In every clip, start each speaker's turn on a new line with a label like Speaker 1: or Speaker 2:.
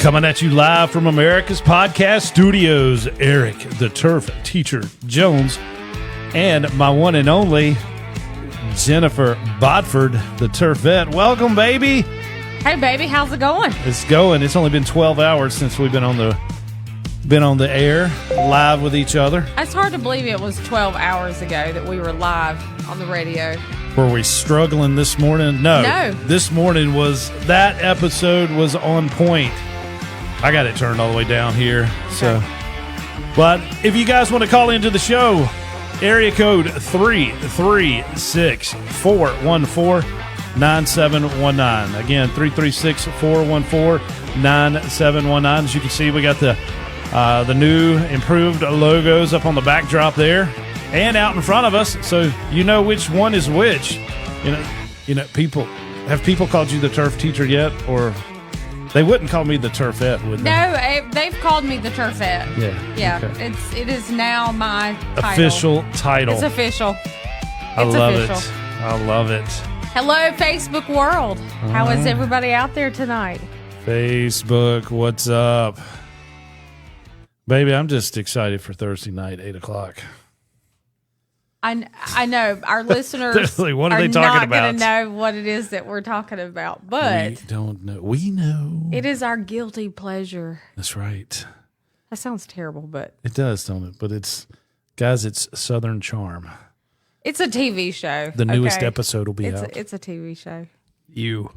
Speaker 1: Coming at you live from America's Podcast Studios, Eric, the Turf Teacher Jones, and my one and only Jennifer Bodford, the Turf Vet. Welcome, baby.
Speaker 2: Hey, baby, how's it going?
Speaker 1: It's going. It's only been 12 hours since we've been on the air, live with each other.
Speaker 2: It's hard to believe it was 12 hours ago that we were live on the radio.
Speaker 1: Were we struggling this morning? No. This morning that episode was on point. I got it turned all the way down here.
Speaker 2: Okay.
Speaker 1: So, but if you guys want to call into the show, area code 336-414-9719. Again, 336-414-9719. As you can see, we got the new improved logos up on the backdrop there and out in front of us, so you know which one is which. You know, people called you the Turf Teacher yet, or they wouldn't call me the Turf Vet, would they?
Speaker 2: No, they've called me the Turf Vet.
Speaker 1: Yeah.
Speaker 2: Okay. It is now my title.
Speaker 1: Official title.
Speaker 2: It's official.
Speaker 1: I love it. Hello,
Speaker 2: Facebook world. How is everybody out there tonight?
Speaker 1: Facebook, what's up? Baby, I'm just excited for Thursday night, 8 o'clock.
Speaker 2: I know our listeners
Speaker 1: like, what are they
Speaker 2: not
Speaker 1: talking
Speaker 2: going to
Speaker 1: about?
Speaker 2: know what it is that we're talking about, but
Speaker 1: We don't know. We know.
Speaker 2: it is our guilty pleasure.
Speaker 1: That's right.
Speaker 2: That sounds terrible, but
Speaker 1: It does, don't it? But it's Southern Charm.
Speaker 2: it's a TV show.
Speaker 1: The newest
Speaker 2: okay?
Speaker 1: episode will be out.
Speaker 2: It's a TV show.
Speaker 1: You.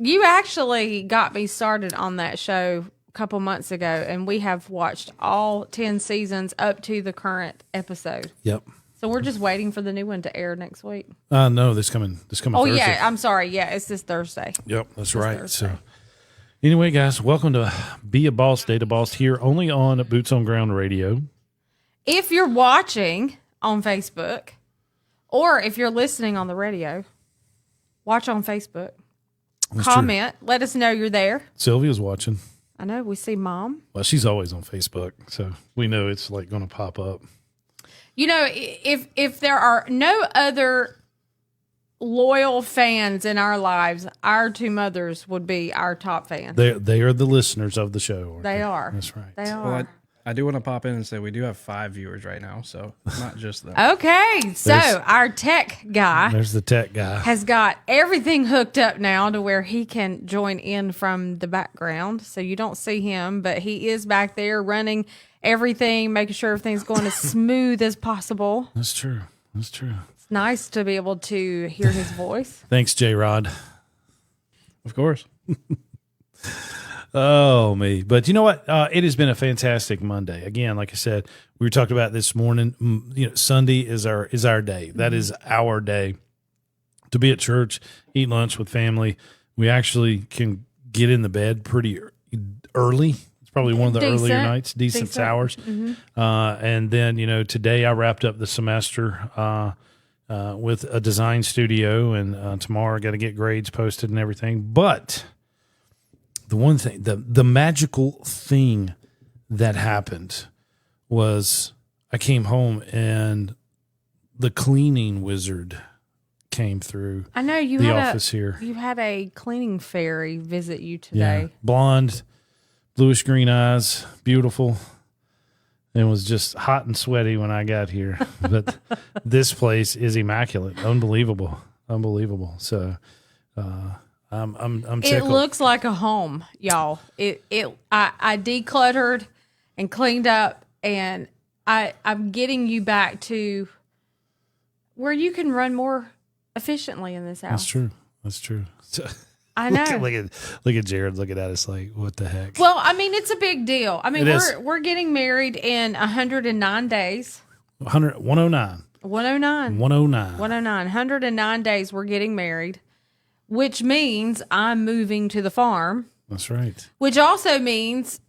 Speaker 2: You actually got me started on that show a couple months ago, and we have watched all 10 seasons up to the current episode.
Speaker 1: Yep.
Speaker 2: So we're just waiting for the new one to air next week.
Speaker 1: No, this coming
Speaker 2: Oh,
Speaker 1: Thursday.
Speaker 2: yeah. I'm sorry. Yeah, it's this Thursday.
Speaker 1: Yep, that's
Speaker 2: This
Speaker 1: right.
Speaker 2: Thursday.
Speaker 1: So, anyway, guys, welcome to Be a Boss, Data Boss here only on Boots on Ground Radio.
Speaker 2: If you're watching on Facebook, or if you're listening on the radio, watch on Facebook.
Speaker 1: That's
Speaker 2: Comment. Let us know you're there.
Speaker 1: true. Sylvia's watching.
Speaker 2: I know. We see Mom.
Speaker 1: Well, she's always on Facebook, so we know it's like going to pop up.
Speaker 2: You know, if there are no other loyal fans in our lives, our two mothers would be our top fans.
Speaker 1: They are the listeners of the show. aren't
Speaker 2: They are.
Speaker 1: That's right.
Speaker 2: They are.
Speaker 3: Well, I do want to pop in and say we do have 5 viewers right now, so not just them.
Speaker 2: Okay, so our tech guy
Speaker 1: There's the tech guy.
Speaker 2: has got everything hooked up now to where he can join in from the background. So you don't see him, but he is back there running everything, making sure everything's going as smooth as possible.
Speaker 1: That's true. That's true.
Speaker 2: It's nice to be able to hear his voice.
Speaker 1: Thanks, J-Rod.
Speaker 3: Of course.
Speaker 1: Oh, me. But you know what? It has been a fantastic Monday. Again, like I said, we were talking about this morning. Sunday is our day. That is our day to be at church, eat lunch with family. We actually can get in the bed pretty early. It's probably one of the earlier nights, decent hours.
Speaker 2: Mm-hmm.
Speaker 1: And then, today I wrapped up the semester with a design studio, and tomorrow I got to get grades posted and everything. But the one thing, the magical thing that happened was I came home and the cleaning wizard came through.
Speaker 2: I know you
Speaker 1: the
Speaker 2: had
Speaker 1: office here.
Speaker 2: You had a cleaning fairy visit you today.
Speaker 1: Yeah, blonde, bluish green eyes, beautiful. And was just hot and sweaty when I got here. But this place is immaculate, unbelievable. So, I'm tickled.
Speaker 2: It looks like a home, y'all. I decluttered and cleaned up, and I'm getting you back to where you can run more efficiently in this house.
Speaker 1: That's true. So,
Speaker 2: I know.
Speaker 1: Look at Jared looking at us like, what the heck?
Speaker 2: Well, I mean, it's a big deal. I mean, we're getting married in 109 days.
Speaker 1: 109.
Speaker 2: 109 days we're getting married, which means I'm moving to the farm.
Speaker 1: That's right.
Speaker 2: Which also means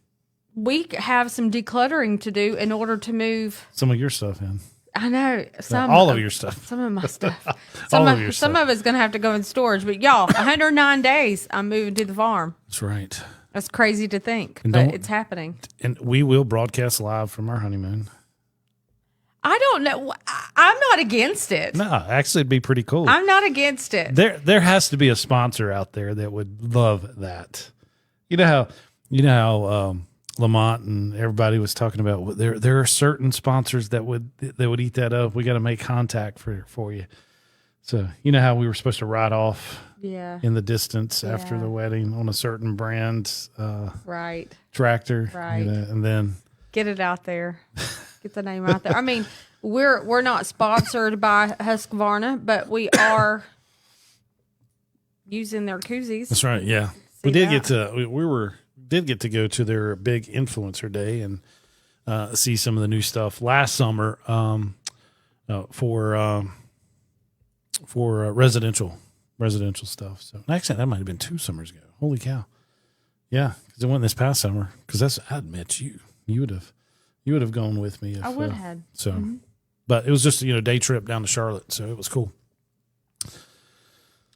Speaker 2: we have some decluttering to do in order to move
Speaker 1: some of your stuff in.
Speaker 2: I know.
Speaker 1: All of your stuff.
Speaker 2: Some of my stuff.
Speaker 1: All of your stuff.
Speaker 2: Some of it's going to have to go in storage. But y'all, 109 days, I'm moving to the farm.
Speaker 1: That's right.
Speaker 2: That's crazy to think,
Speaker 1: And
Speaker 2: but it's happening.
Speaker 1: And we will broadcast live from our honeymoon.
Speaker 2: I don't know. I'm not against it.
Speaker 1: No, actually, it'd be pretty cool.
Speaker 2: I'm not against it.
Speaker 1: There has to be a sponsor out there that would love that. You know how Lamont and everybody was talking about. There are certain sponsors that would eat that up. We got to make contact for you. So you know how we were supposed to ride off in the distance after the wedding on a certain brand
Speaker 2: right
Speaker 1: tractor,
Speaker 2: right,
Speaker 1: and then
Speaker 2: get it out there, get the name out there. I mean, we're not sponsored by Husqvarna, but we are using their koozies.
Speaker 1: That's right. Yeah, we did get to go to their big influencer day and see some of the new stuff last summer for residential stuff. So actually, that might have been 2 summers ago. Holy cow! Yeah, because it went this past summer. Because I admit you would have gone with me. If,
Speaker 2: I would have.
Speaker 1: So, but it was just day trip down to Charlotte, so it was cool.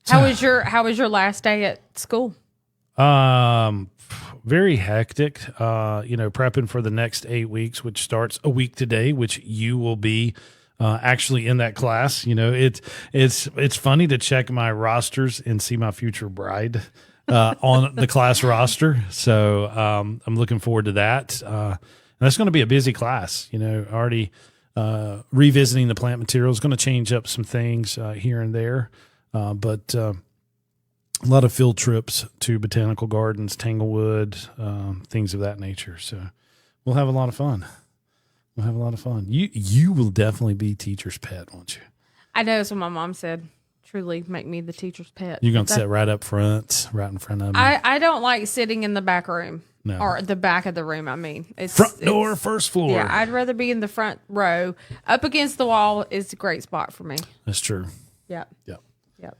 Speaker 2: How was your last day at school?
Speaker 1: Very hectic. Prepping for the next 8 weeks, which starts a week today, which you will be actually in that class. It's funny to check my rosters and see my future bride on the class roster. So I'm looking forward to that. And that's going to be a busy class. Already revisiting the plant materials, going to change up some things here and there, but a lot of field trips to botanical gardens, Tanglewood, things of that nature. So we'll have a lot of fun. You will definitely be teacher's pet, won't you?
Speaker 2: I know that's what my mom said. Truly make me the teacher's pet.
Speaker 1: You're going to sit right up front, right in front of me.
Speaker 2: I don't like sitting in the back room.
Speaker 1: No.
Speaker 2: Or the back of the room, I mean.
Speaker 1: Front door, first floor.
Speaker 2: Yeah, I'd rather be in the front row. Up against the wall is a great spot for me.
Speaker 1: That's true.
Speaker 2: Yep.
Speaker 1: Yep.
Speaker 2: Yep.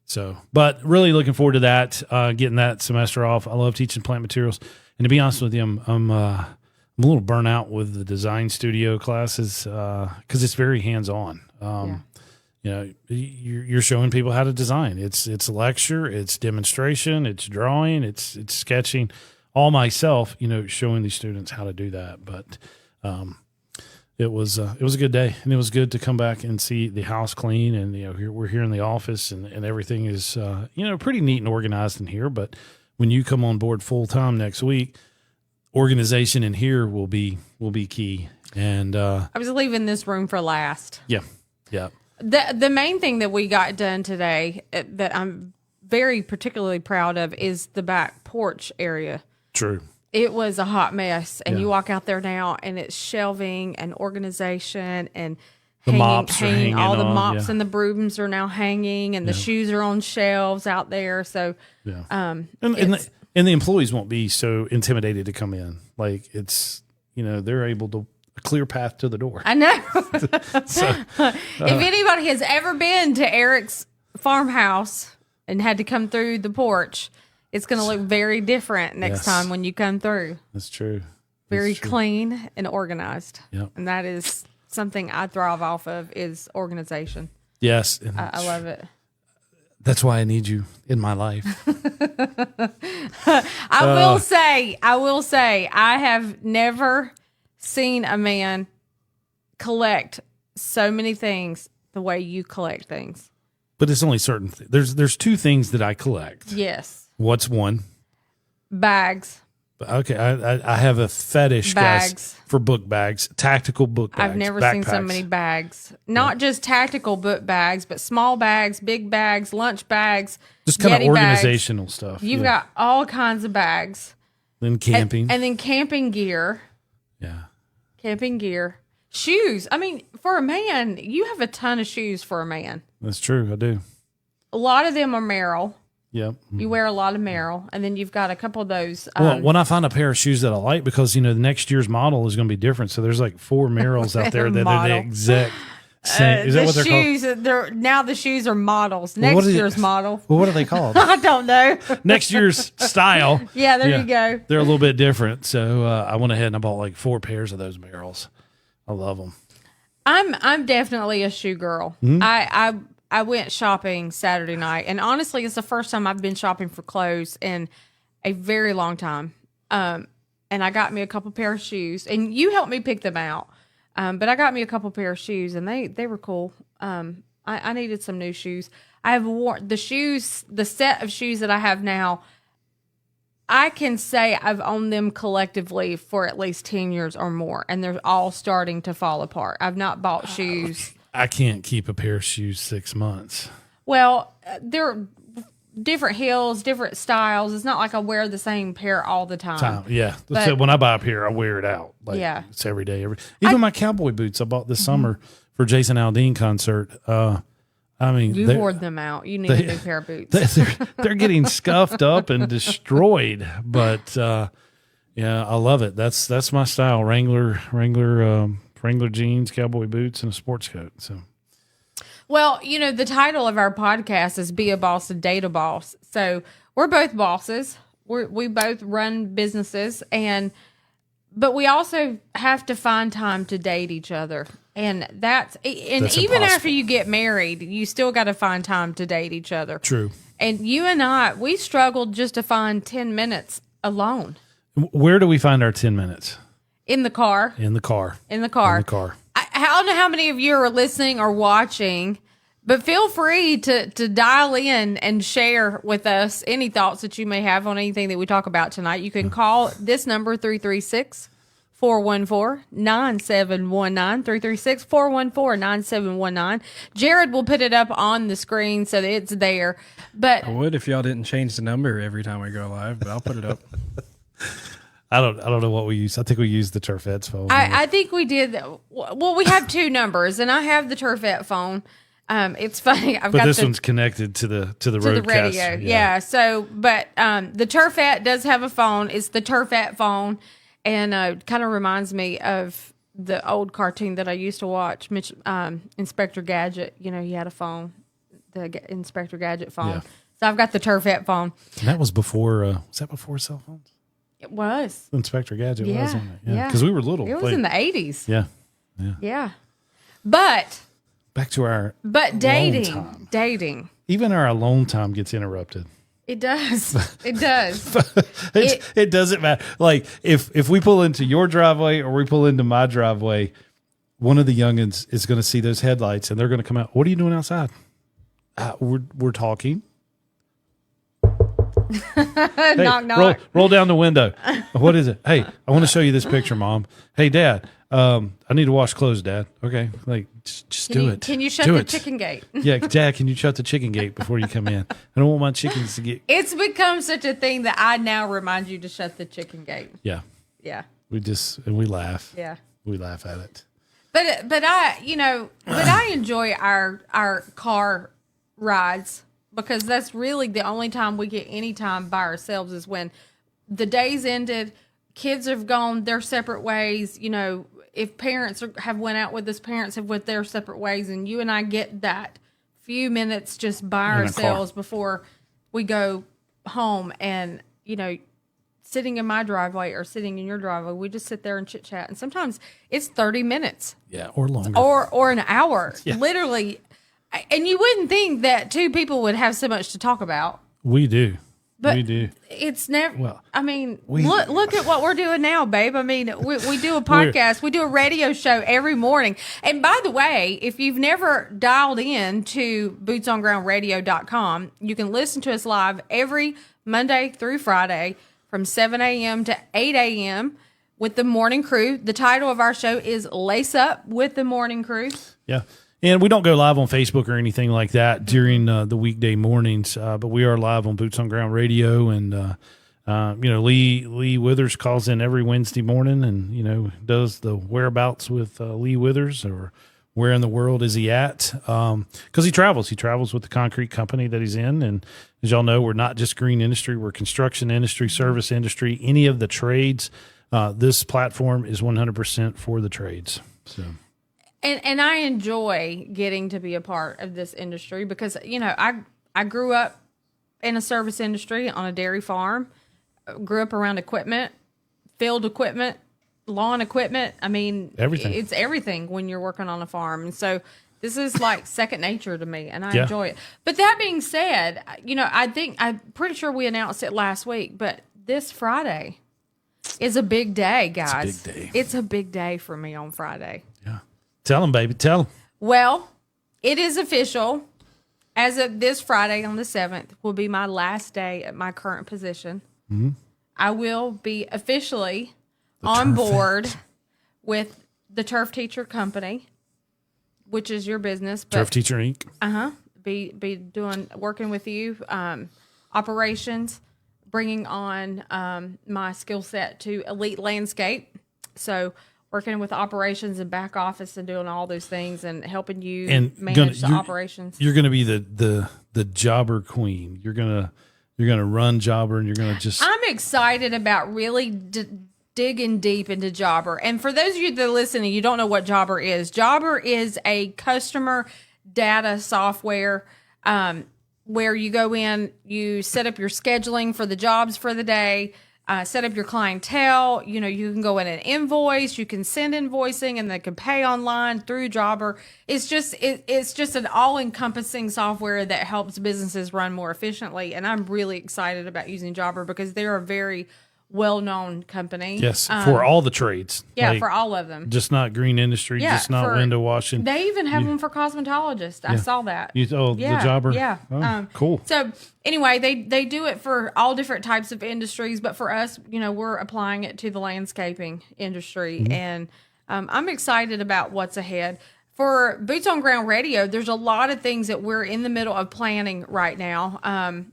Speaker 1: So, but really looking forward to that, getting that semester off. I love teaching plant materials. And to be honest with you, I'm a little burnt out with the design studio classes because it's very hands-on. You're showing people how to design. It's a lecture, it's demonstration, it's drawing, it's sketching. All myself, showing these students how to do that. But it was a good day, and it was good to come back and see the house clean. And we're here in the office, and everything is pretty neat and organized in here. But when you come on board full time next week, organization in here will be key. And
Speaker 2: I was leaving this room for last.
Speaker 1: Yeah.
Speaker 2: The main thing that we got done today that I'm very particularly proud of is the back porch area.
Speaker 1: True.
Speaker 2: It was a hot mess, and you walk out there now, and it's shelving and organization and
Speaker 1: the mops are hanging.
Speaker 2: All the mops and the brooms are now hanging, and the shoes are on shelves out there. So,
Speaker 1: and the employees won't be so intimidated to come in. Like it's they're able to a clear path to the door.
Speaker 2: I know. If anybody has ever been to Eric's farmhouse and had to come through the porch, it's going to look very different next time when you come through.
Speaker 1: That's true.
Speaker 2: Very clean and organized.
Speaker 1: Yep.
Speaker 2: And that is something I thrive off of is organization.
Speaker 1: Yes.
Speaker 2: I love it.
Speaker 1: That's why I need you in my life.
Speaker 2: I will say, I have never seen a man collect so many things the way you collect things.
Speaker 1: But it's only certain. There's 2 things that I collect.
Speaker 2: Yes.
Speaker 1: What's one?
Speaker 2: Bags.
Speaker 1: Okay, I have a fetish, guys, for book bags, tactical book bags.
Speaker 2: I've never seen so many bags. Not just tactical book bags, but small bags, big bags, lunch bags.
Speaker 1: Just kind of organizational stuff.
Speaker 2: You've got all kinds of bags.
Speaker 1: Then camping.
Speaker 2: And then camping gear.
Speaker 1: Yeah.
Speaker 2: Camping gear. Shoes. I mean, for a man, you have a ton of shoes for a man.
Speaker 1: That's true. I do.
Speaker 2: A lot of them are Merrill.
Speaker 1: Yep.
Speaker 2: You wear a lot of Merrill, and then you've got a couple of those.
Speaker 1: Well, when I find a pair of shoes that I like, because the next year's model is going to be different, so there's like 4 Merrills out there that are the exact same. Is that what they're called?
Speaker 2: Now the shoes are models. Next year's model.
Speaker 1: Well, what are they called?
Speaker 2: I don't know.
Speaker 1: Next year's style.
Speaker 2: Yeah, there you go.
Speaker 1: They're a little bit different, so I went ahead and I bought like 4 pairs of those Merrills. I love them.
Speaker 2: I'm definitely a shoe girl. Mm-hmm. I went shopping Saturday night, and honestly, it's the first time I've been shopping for clothes in a very long time. And I got me a couple pair of shoes, and you helped me pick them out. But I got me a couple pair of shoes, and they were cool. I needed some new shoes. I have worn the set of shoes that I have now. I can say I've owned them collectively for at least 10 years or more, and they're all starting to fall apart. I've not bought shoes.
Speaker 1: I can't keep a pair of shoes 6 months.
Speaker 2: Well, they're different heels, different styles. It's not like I wear the same pair all the time.
Speaker 1: Yeah.
Speaker 2: But-
Speaker 1: So when I buy a pair, I wear it out. Like,
Speaker 2: Yeah.
Speaker 1: It's every day. Even my cowboy boots I bought this summer for Jason Aldean concert. I mean,
Speaker 2: You wore them out. You need a new pair of boots.
Speaker 1: they're getting scuffed up and destroyed. But yeah, I love it. That's my style. Wrangler jeans, cowboy boots, and a sports coat. So
Speaker 2: Well, the title of our podcast is Be a Boss and Date a Boss. So we're both bosses. We both run businesses, but we also have to find time to date each other. And that's even
Speaker 1: impossible.
Speaker 2: after you get married, you still got to find time to date each other.
Speaker 1: true.
Speaker 2: And you and I, we struggled just to find 10 minutes alone
Speaker 1: Where do we find our 10 minutes?
Speaker 2: in the car.
Speaker 1: In the car.
Speaker 2: In the car.
Speaker 1: In the car.
Speaker 2: I don't know how many of you are listening or watching, but feel free to dial in and share with us any thoughts that you may have on anything that we talk about tonight. You can call this number 336-414-9719, 336-414-9719. Jared will put it up on the screen so that it's there. But
Speaker 3: I would if y'all didn't change the number every time we go live, but I'll put it up.
Speaker 1: I don't know what we use. I think we use the Turfette's phone.
Speaker 2: I think we did. Well, we have two numbers, and I have the Turfette phone. It's funny.
Speaker 1: but this one's connected to the
Speaker 2: the radio. Yeah. So, but the Turfette does have a phone. It's the Turfette phone, and kind of reminds me of the old cartoon that I used to watch, Inspector Gadget. He had a phone, the Inspector Gadget phone.
Speaker 1: Yeah.
Speaker 2: So I've got the Turfette phone.
Speaker 1: And that was before. Was that before cell phones?
Speaker 2: It was.
Speaker 1: Inspector Gadget
Speaker 2: Yeah.
Speaker 1: was, wasn't it?
Speaker 2: Yeah.
Speaker 1: Because we were little.
Speaker 2: It was in the 80s.
Speaker 1: Yeah.
Speaker 2: Yeah. But
Speaker 1: Back to our
Speaker 2: dating,
Speaker 1: time. Even our alone time gets interrupted.
Speaker 2: it does. It does.
Speaker 1: It doesn't matter. Like if we pull into your driveway or we pull into my driveway, one of the youngins is going to see those headlights and they're going to come out. What are you doing outside? We're talking. Hey,
Speaker 2: Knock, knock.
Speaker 1: Roll down the window. What is it? Hey, I want to show you this picture, Mom. Hey, Dad. I need to wash clothes, Dad. Okay, like just do it.
Speaker 2: Can you shut
Speaker 1: Do
Speaker 2: the
Speaker 1: it.
Speaker 2: chicken gate?
Speaker 1: Yeah, Dad, can you shut the chicken gate before you come in? I don't want my chickens to get.
Speaker 2: It's become such a thing that I now remind you to shut the chicken gate.
Speaker 1: Yeah,
Speaker 2: Yeah.
Speaker 1: we laugh.
Speaker 2: Yeah.
Speaker 1: We laugh at it.
Speaker 2: But I enjoy our car rides because that's really the only time we get any time by ourselves is when the day's ended, kids have gone their separate ways. If parents have went out with us, parents have went their separate ways, and you and I get that few minutes just by
Speaker 1: In a car.
Speaker 2: ourselves before we go home. And sitting in my driveway or sitting in your driveway, we just sit there and chit chat, and sometimes it's 30 minutes.
Speaker 1: Yeah, or longer.
Speaker 2: Or an hour,
Speaker 1: Yeah.
Speaker 2: literally. And you wouldn't think that two people would have so much to talk about,
Speaker 1: We do.
Speaker 2: but
Speaker 1: We do.
Speaker 2: it's never.
Speaker 1: Well,
Speaker 2: I mean,
Speaker 1: we-
Speaker 2: look at what we're doing now, babe. I mean, we do a podcast, we do a radio show every morning. And by the way, if you've never dialed in to bootsongroundradio.com, you can listen to us live every Monday through Friday from 7 a.m. to 8 a.m. with the morning crew. The title of our show is Lace Up with the Morning Crew.
Speaker 1: Yeah. And we don't go live on Facebook or anything like that during the weekday mornings, but we are live on Boots on Ground Radio. And, Lee Withers calls in every Wednesday morning and, does the whereabouts with Lee Withers, or where in the world is he at? Because he travels. He travels with the concrete company that he's in. And as y'all know, we're not just green industry. We're construction industry, service industry, any of the trades. This platform is 100% for the trades. So.
Speaker 2: And I enjoy getting to be a part of this industry because, I grew up in a service industry on a dairy farm, grew up around equipment, field equipment, lawn equipment. I mean,
Speaker 1: Everything.
Speaker 2: It's everything when you're working on a farm. And so this is like second nature to me, and I
Speaker 1: Yeah.
Speaker 2: enjoy it. But that being said, I'm pretty sure we announced it last week, but this Friday is a big day, guys.
Speaker 1: big day.
Speaker 2: It's a big day for me on Friday.
Speaker 1: Yeah. Tell them, baby. Tell them.
Speaker 2: Well, it is official. As of this Friday on the 7th will be my last day at my current position. Mm-hmm. I will be officially on board with the Turf Teacher Company, which is your business. But,
Speaker 1: Turf Teacher Inc.
Speaker 2: Be working with you, operations, bringing on my skill set to Elite Landscape. So working with operations and back office and doing all those things and helping you manage the operations.
Speaker 1: You're going to be the jobber queen. You're gonna run jobber, and you're gonna just.
Speaker 2: I'm excited about really digging deep into jobber. And for those of you that are listening, you don't know what jobber is. Jobber is a customer data software where you go in, you set up your scheduling for the jobs for the day. Set up your clientele. You can go in and invoice. You can send invoicing, and they can pay online through Jobber. It's just an all-encompassing software that helps businesses run more efficiently. And I'm really excited about using Jobber because they're a very well-known company.
Speaker 1: Yes, for all the trades.
Speaker 2: Yeah, for all of them.
Speaker 1: Just not green industry, just not window washing.
Speaker 2: They even have one for cosmetologists. I saw that.
Speaker 1: The Jobber?
Speaker 2: Yeah.
Speaker 1: Oh, cool.
Speaker 2: So anyway, they do it for all different types of industries, but for us, we're applying it to the landscaping industry. Mm-hmm. And I'm excited about what's ahead. For Boots on Ground Radio, there's a lot of things that we're in the middle of planning right now.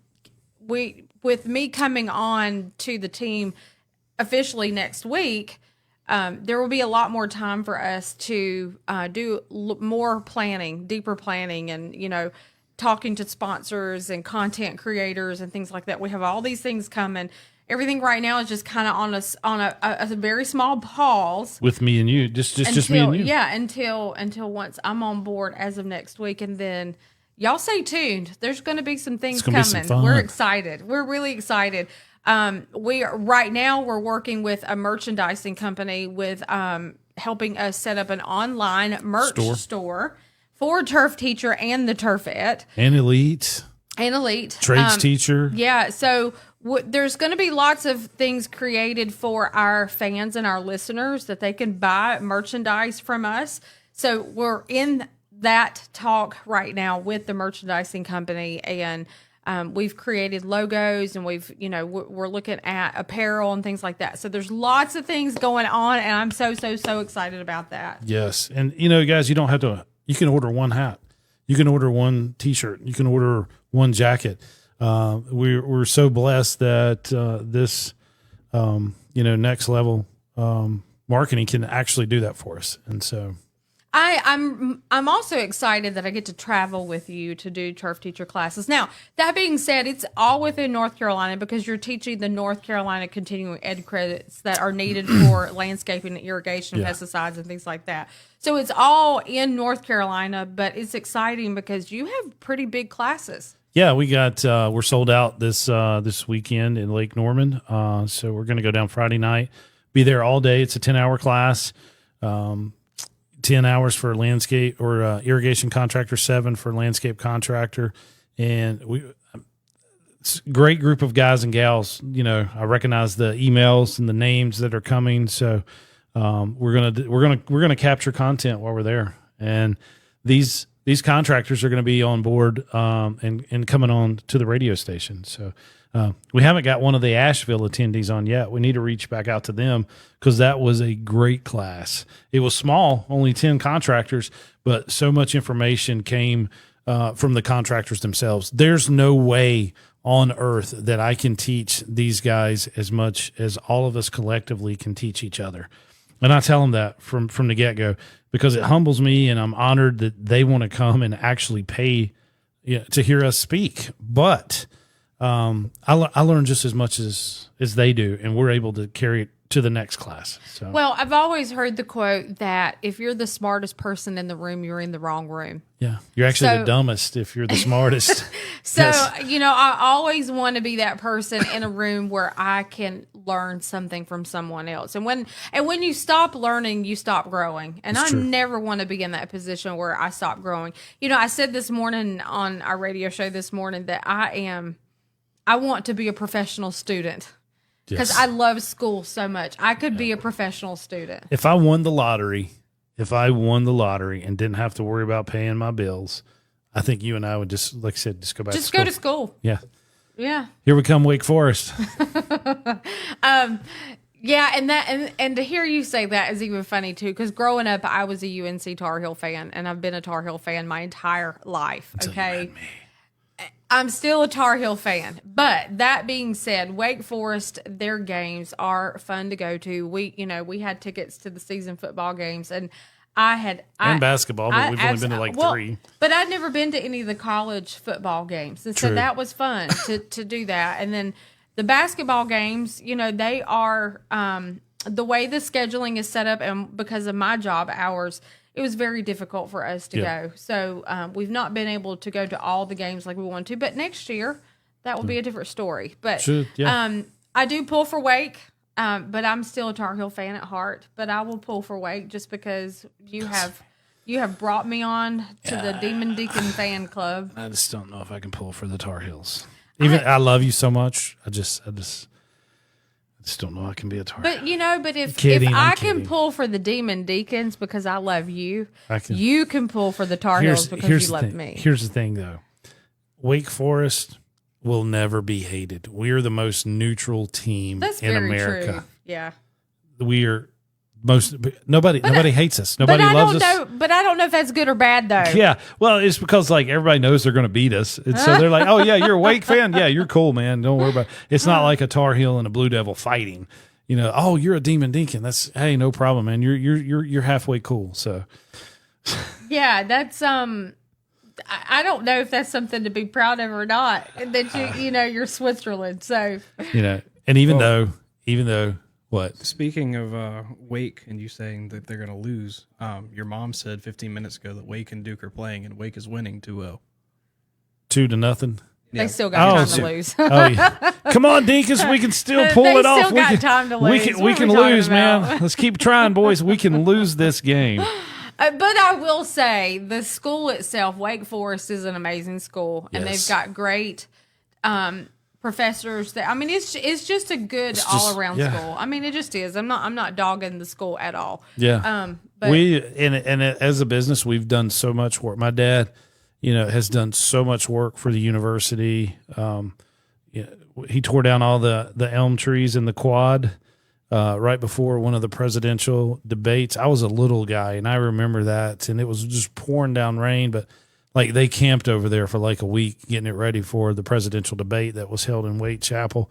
Speaker 2: With me coming on to the team officially next week, there will be a lot more time for us to do more planning, deeper planning, and, talking to sponsors and content creators and things like that. We have all these things coming. Everything right now is just kind of on a very small pause.
Speaker 1: With me and you, just me and you.
Speaker 2: Yeah, until once I'm on board as of next week, and then y'all stay tuned. There's going to be some things coming. We're excited. We're really excited. Right now we're working with a merchandising company with helping us set up an online merch store for Turf Teacher and the Turfette.
Speaker 1: And Elite. Trades Teacher.
Speaker 2: Yeah. So there's going to be lots of things created for our fans and our listeners that they can buy merchandise from us. So we're in that talk right now with the merchandising company, and we've created logos, and we're looking at apparel and things like that. So there's lots of things going on, and I'm so excited about that.
Speaker 1: Yes. And guys, you don't have to, you can order one hat, you can order one t-shirt, you can order one jacket. We're so blessed that this next level marketing can actually do that for us. And so
Speaker 2: I'm also excited that I get to travel with you to do Turf Teacher classes. Now, that being said, it's all within North Carolina because you're teaching the North Carolina continuing ed credits that are needed for landscaping, irrigation, pesticides, and things like that. So it's all in North Carolina, but it's exciting because you have pretty big classes.
Speaker 1: Yeah, we're sold out this weekend in Lake Norman. So we're going to go down Friday night, be there all day. It's a 10-hour class. 10 hours for landscape or irrigation contractor, 7 for landscape contractor. And it's a great group of guys and gals. I recognize the emails and the names that are coming. So we're gonna capture content while we're there. And these contractors are going to be on board and coming on to the radio station. So we haven't got one of the Asheville attendees on yet. We need to reach back out to them because that was a great class. It was small, only 10 contractors, but so much information came from the contractors themselves. There's no way on earth that I can teach these guys as much as all of us collectively can teach each other. And I tell them that from the get-go because it humbles me, and I'm honored that they want to come and actually pay to hear us speak. But I learn just as much as they do, and we're able to carry it to the next class. So.
Speaker 2: Well, I've always heard the quote that if you're the smartest person in the room, you're in the wrong room.
Speaker 1: Yeah, you're actually the dumbest if you're the smartest.
Speaker 2: So, I always want to be that person in a room where I can learn something from someone else. And when you stop learning, you stop growing. And I never want to be in that position where I stop growing. I said this morning on our radio show this morning that I want to be a professional student. Because I love school so much. I could be a professional student.
Speaker 1: If I won the lottery if I won the lottery and didn't have to worry about paying my bills, I think you and I would just, like I said, just go back.
Speaker 2: Just go to school.
Speaker 1: Yeah.
Speaker 2: Yeah.
Speaker 1: Here we come, Wake Forest.
Speaker 2: Yeah, and to hear you say that is even funny too, because growing up, I was a UNC Tar Heel fan, and I've been a Tar Heel fan my entire life. Okay, I'm still a Tar Heel fan. But that being said, Wake Forest, their games are fun to go to. We had tickets to the season football games, and and
Speaker 1: basketball, but we've only been to like 3.
Speaker 2: But I'd never been to any of the college football games, and so that was fun to do that, and then. The basketball games, they are the way the scheduling is set up, and because of my job hours, it was very difficult for us to go. So we've not been able to go to all the games like we want to. But next year, that will be a different story. But I do pull for Wake, but I'm still a Tar Heel fan at heart. But I will pull for Wake just because you have brought me on to the Demon Deacon fan club.
Speaker 1: I just don't know if I can pull for the Tar Heels. I love you so much. I just don't know I can be a Tar.
Speaker 2: But if I can pull for the Demon Deacons because I love you, you can pull for the Tar Heels because you love me.
Speaker 1: Here's the thing, though. Wake Forest will never be hated. We are the most neutral team in America.
Speaker 2: True. Yeah,
Speaker 1: we are. Nobody hates us. Nobody loves us.
Speaker 2: But I don't know if that's good or bad, though.
Speaker 1: Yeah, well, it's because everybody knows they're going to beat us, and so they're like, "Oh yeah, you're a Wake fan. Yeah, you're cool, man. Don't worry about it." It's not like a Tar Heel and a Blue Devil fighting. Oh, you're a Demon Deacon. That's no problem, man. You're halfway cool. So
Speaker 2: yeah, that's I don't know if that's something to be proud of or not. That you're Switzerland. So
Speaker 1: and even though. What?
Speaker 3: Speaking of Wake and you saying that they're going to lose, your mom said 15 minutes ago that Wake and Duke are playing, and Wake is winning 2-0.
Speaker 1: 2-0.
Speaker 2: Yeah. They still got time to lose.
Speaker 1: Oh, yeah. Come on, Deacons. We can still pull it off.
Speaker 2: They still got time to lose.
Speaker 1: We can lose, man. Let's keep trying, boys. We can lose this game.
Speaker 2: But I will say, the school itself, Wake Forest, is an amazing school, and they've got great professors. It's just a good all around school. It just is. I'm not dogging the school at all.
Speaker 1: Yeah.
Speaker 2: But
Speaker 1: and as a business, we've done so much work. My dad, has done so much work for the university. He tore down all the elm trees in the quad right before one of the presidential debates. I was a little guy, and I remember that, and it was just pouring down rain, but they camped over there for a week getting it ready for the presidential debate that was held in Wake Chapel.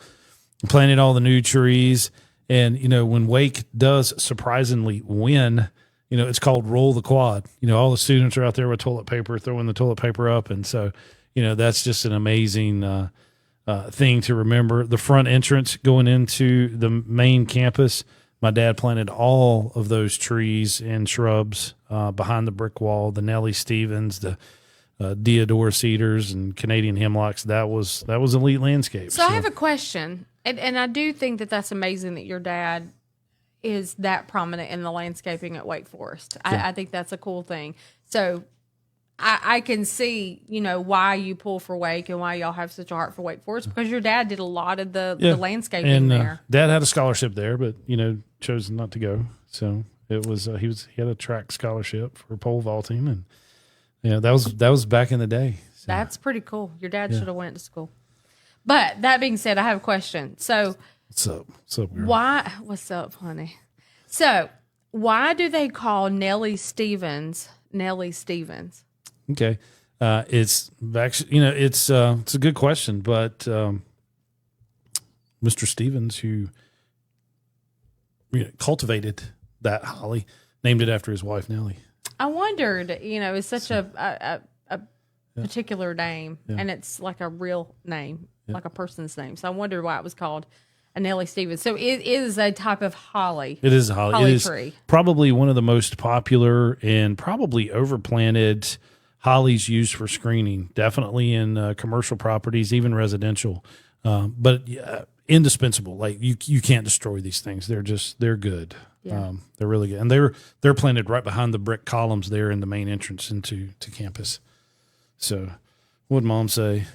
Speaker 1: Planted all the new trees. And, when Wake does surprisingly win, it's called Roll the Quad. All the students are out there with toilet paper, throwing the toilet paper up. And so, that's just an amazing thing to remember. The front entrance going into the main campus, my dad planted all of those trees and shrubs behind the brick wall, the Nellie Stevens, the deodar cedars and Canadian hemlocks. That was elite landscape.
Speaker 2: So I have a question, and I do think that that's amazing that your dad is that prominent in the landscaping at Wake Forest. I think that's a cool thing. So I can see, why you pull for Wake and why y'all have such a heart for Wake Forest, because your dad did a lot of the landscaping there.
Speaker 1: Dad had a scholarship there, but chose not to go. So it was he had a track scholarship for pole vaulting, and that was back in the day. So.
Speaker 2: That's pretty cool. Your dad should have went to school. But that being said, I have a question. So
Speaker 1: what's up? What's up, girl?
Speaker 2: What's up, honey? So why do they call Nellie Stevens Nellie Stevens?
Speaker 1: Okay. It's actually, it's a good question, but Mr. Stevens, who cultivated that holly, named it after his wife, Nellie.
Speaker 2: I wondered, it's such a particular name, and it's like a real name, like a person's name. So I wondered why it was called a Nellie Stevens. So it is a type of holly.
Speaker 1: It is a holly. It is
Speaker 2: tree.
Speaker 1: Probably one of the most popular and probably overplanted hollies used for screening. Definitely in commercial properties, even residential. But indispensable. Like you can't destroy these things. They're good. Yeah. They're really good, and they're planted right behind the brick columns there in the main entrance to campus. So, what did Mom say?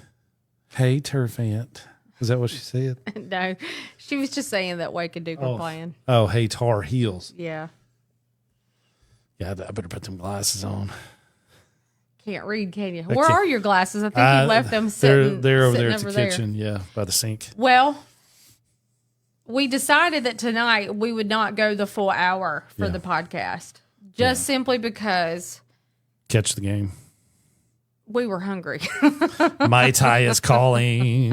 Speaker 1: Hey, turf ant. Is that what she said?
Speaker 2: No, she was just saying that Wake and Duke were playing.
Speaker 1: Oh, hey, Tar Heels.
Speaker 2: Yeah.
Speaker 1: Yeah, I better put them glasses on.
Speaker 2: Can't read, can you? Where are your glasses? I think you left them
Speaker 1: They're over
Speaker 2: sitting
Speaker 1: there at the kitchen, yeah, by the sink.
Speaker 2: Well, we decided that tonight we would not go the full hour for the podcast, just simply because
Speaker 1: catch the game.
Speaker 2: We were hungry.
Speaker 1: Mai Tai is calling.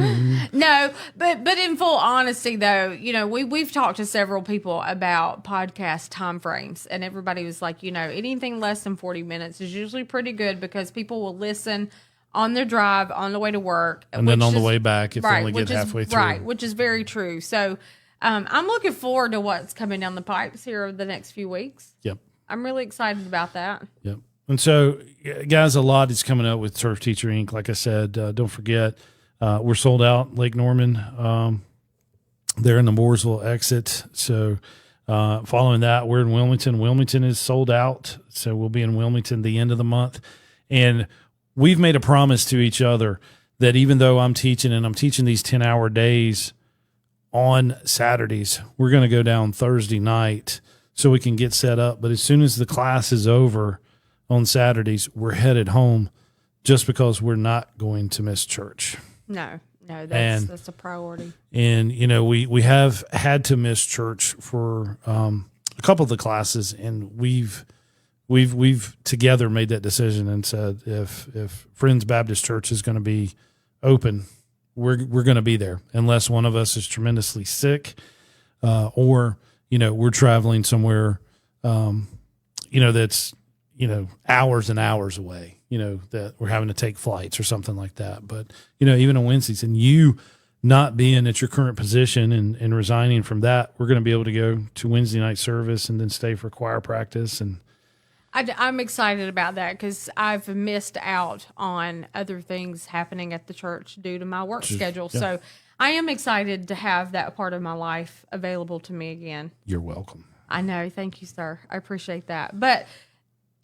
Speaker 2: No, but in full honesty, though, we've talked to several people about podcast time frames, and everybody was like, anything less than 40 minutes is usually pretty good because people will listen on their drive, on the way to work,
Speaker 1: and then on the way back if they only get halfway through.
Speaker 2: Right, which is very true. So I'm looking forward to what's coming down the pipes here over the next few weeks.
Speaker 1: Yep.
Speaker 2: I'm really excited about that.
Speaker 1: Yep. And so, guys, a lot is coming up with Surf Teacher Inc. Like I said, don't forget, we're sold out Lake Norman. They're in the Mooresville exit. So following that, we're in Wilmington. Wilmington is sold out. So we'll be in Wilmington the end of the month. And we've made a promise to each other that even though I'm teaching and I'm teaching these 10-hour days on Saturdays, we're going to go down Thursday night so we can get set up. But as soon as the class is over on Saturdays, we're headed home just because we're not going to miss church.
Speaker 2: No, that's a priority.
Speaker 1: And, we have had to miss church for a couple of the classes, and we've together made that decision and said, if Friends Baptist Church is going to be open, we're going to be there unless one of us is tremendously sick, or, we're traveling somewhere, that's, hours and hours away, that we're having to take flights or something like that. But, even on Wednesdays, and you not being at your current position and resigning from that, we're going to be able to go to Wednesday night service and then stay for choir practice. And
Speaker 2: I'm excited about that because I've missed out on other things happening at the church due to my work schedule. Yeah. So I am excited to have that part of my life available to me again.
Speaker 1: You're welcome.
Speaker 2: I know. Thank you, sir. I appreciate that. But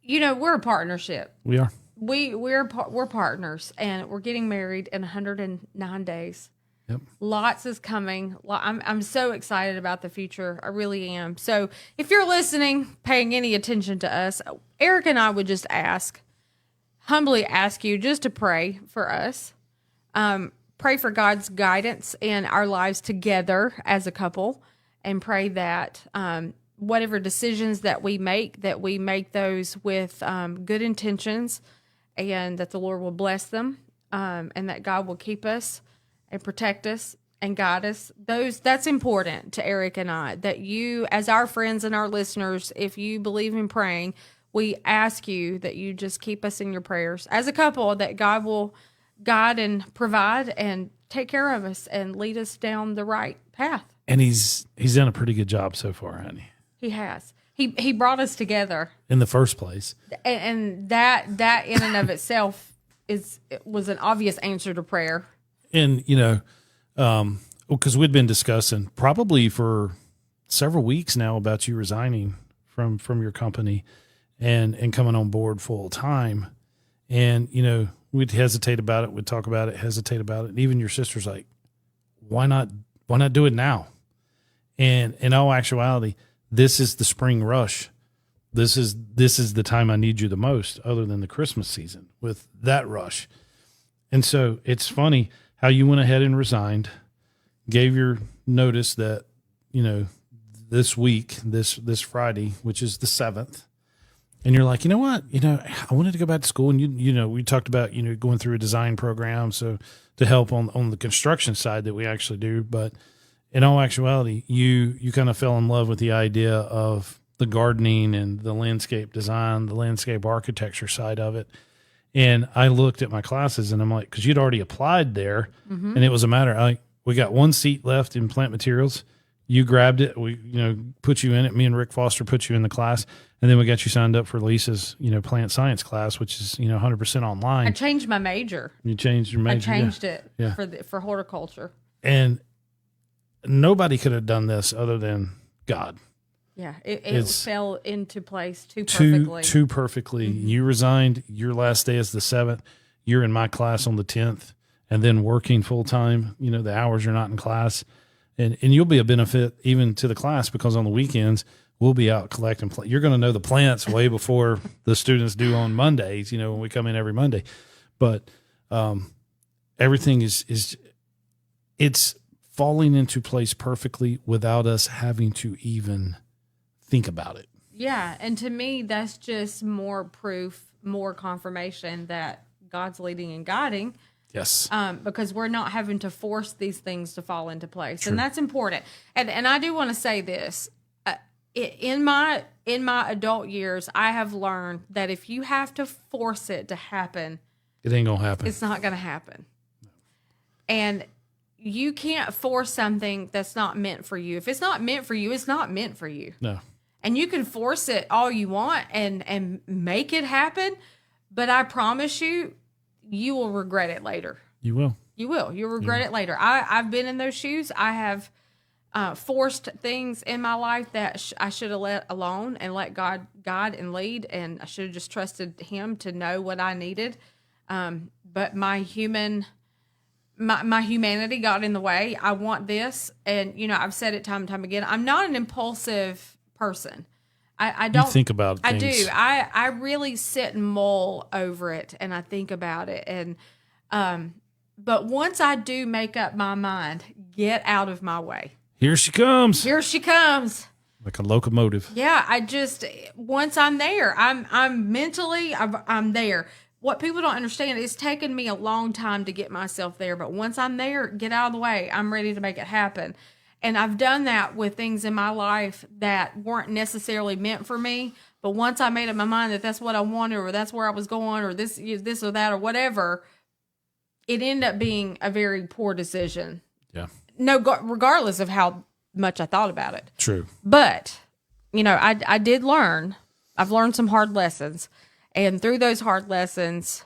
Speaker 2: we're a partnership.
Speaker 1: We are.
Speaker 2: We're partners, and we're getting married in 109 days.
Speaker 1: Yep.
Speaker 2: Lots is coming. I'm so excited about the future. I really am. So if you're listening, paying any attention to us, Eric and I would just humbly ask you just to pray for us. Pray for God's guidance in our lives together as a couple, and pray that whatever decisions that we make those with good intentions, and that the Lord will bless them, and that God will keep us and protect us and guide us. That's important to Eric and I, that you, as our friends and our listeners, if you believe in praying, we ask you that you just keep us in your prayers as a couple, that God will guide and provide and take care of us and lead us down the right path.
Speaker 1: And he's done a pretty good job so far, hasn't he?
Speaker 2: He has. He brought us together
Speaker 1: in the first place,
Speaker 2: and that in and of itself was an obvious answer to prayer.
Speaker 1: And because we'd been discussing probably for several weeks now about you resigning from your company and coming on board full time, and we'd hesitate about it, we'd talk about it, hesitate about it, and even your sister's like, why not do it now? And in all actuality, this is the spring rush. This is the time I need you the most, other than the Christmas season with that rush. And so it's funny how you went ahead and resigned, gave your notice that, this week, this Friday, which is the 7th, and you're like, you know what, I wanted to go back to school, and we talked about, going through a design program, so to help on the construction side that we actually do, but in all actuality, you kind of fell in love with the idea of the gardening and the landscape design, the landscape architecture side of it. And I looked at my classes, and I'm like, because you'd already applied there, and it was a matter, we got one seat left in plant materials. You grabbed it. We, put you in it. Me and Rick Foster put you in the class, and then we got you signed up for Lisa's, plant science class, which is, 100% online.
Speaker 2: I changed my major.
Speaker 1: You changed your major.
Speaker 2: I changed it
Speaker 1: yeah.
Speaker 2: for horticulture.
Speaker 1: And nobody could have done this other than God.
Speaker 2: Yeah, it fell into place too perfectly.
Speaker 1: Too perfectly. Mm-hmm. You resigned. Your last day is the 7th. You're in my class on the 10th, and then working full time. The hours you're not in class, and you'll be a benefit even to the class, because on the weekends we'll be out collecting. You're going to know the plants way before the students do on Mondays, when we come in every Monday. But everything is it's falling into place perfectly without us having to even think about it.
Speaker 2: Yeah. And to me, that's just more proof, more confirmation that God's leading and guiding.
Speaker 1: Yes.
Speaker 2: Because we're not having to force these things to fall into place.
Speaker 1: True.
Speaker 2: And that's important. And I do want to say this. In my adult years, I have learned that if you have to force it to happen,
Speaker 1: it ain't going to happen.
Speaker 2: It's not going to happen. And you can't force something that's not meant for you. If it's not meant for you, it's not meant for you.
Speaker 1: No.
Speaker 2: And you can force it all you want and make it happen, but I promise you, you will regret it later.
Speaker 1: You will.
Speaker 2: You will. You'll regret it later. I've been in those shoes. I have forced things in my life that I should have let alone and let God guide and lead, and I should have just trusted Him to know what I needed. But my humanity got in the way. I want this, and I've said it time and time again. I'm not an impulsive person. I don't
Speaker 1: think about things.
Speaker 2: I do. I really sit and mull over it, and I think about it, and but once I do make up my mind, get out of my way.
Speaker 1: Here she comes.
Speaker 2: Here she comes.
Speaker 1: Like a locomotive.
Speaker 2: Yeah, once I'm there, I'm mentally I'm there. What people don't understand, it's taken me a long time to get myself there, but once I'm there, get out of the way. I'm ready to make it happen. And I've done that with things in my life that weren't necessarily meant for me. But once I made up my mind that that's what I wanted, or that's where I was going, or this or that or whatever, it ended up being a very poor decision.
Speaker 1: Yeah.
Speaker 2: No, regardless of how much I thought about it.
Speaker 1: True.
Speaker 2: But, I did learn. I've learned some hard lessons. And through those hard lessons,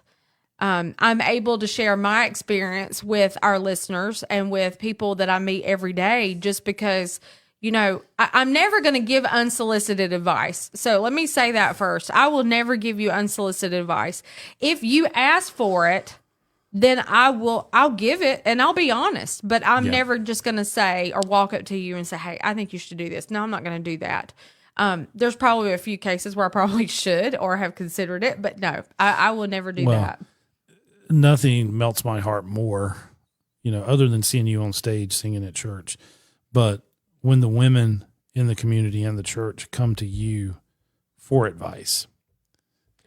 Speaker 2: I'm able to share my experience with our listeners and with people that I meet every day, just because, I'm never going to give unsolicited advice. So let me say that first. I will never give you unsolicited advice. If you ask for it, then I'll give it, and I'll be honest, but I'm never just going to say or walk up to you and say, hey, I think you should do this. No, I'm not going to do that. There's probably a few cases where I probably should or have considered it, but no, I will never do that.
Speaker 1: Nothing melts my heart more, other than seeing you on stage singing at church. But when the women in the community and the church come to you for advice,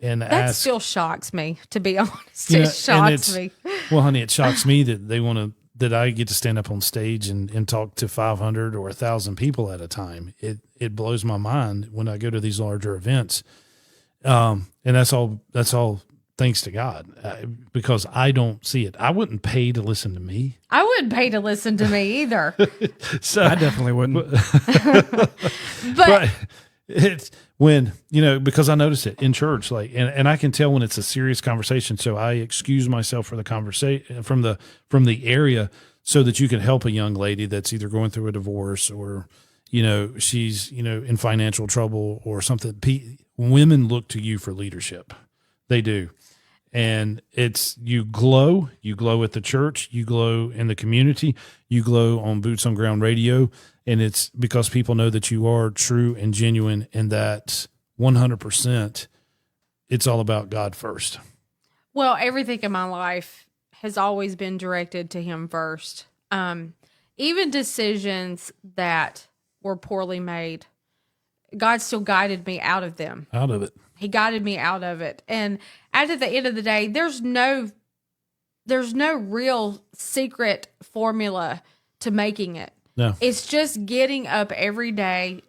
Speaker 1: and
Speaker 2: that still shocks me, to be honest. It shocks me.
Speaker 1: Well, honey, it shocks me that that I get to stand up on stage and talk to 500 or 1,000 people at a time. It blows my mind when I go to these larger events. And that's all thanks to God, because I don't see it. I wouldn't pay to listen to me.
Speaker 2: I wouldn't pay to listen to me either.
Speaker 3: So I definitely wouldn't.
Speaker 2: But
Speaker 1: it's when, because I notice it in church, and I can tell when it's a serious conversation. So I excuse myself for the conversation from the area, so that you can help a young lady that's either going through a divorce or, she's, in financial trouble or something. Women look to you for leadership. They do. And you glow at the church, you glow in the community, you glow on Boots on Ground Radio. And it's because people know that you are true and genuine, and that 100%, it's all about God first.
Speaker 2: Well, everything in my life has always been directed to Him first. Even decisions that were poorly made, God still guided me out of them.
Speaker 1: Out of it.
Speaker 2: He guided me out of it. And at the end of the day, there's no real secret formula to making it.
Speaker 1: No.
Speaker 2: It's just getting up every day,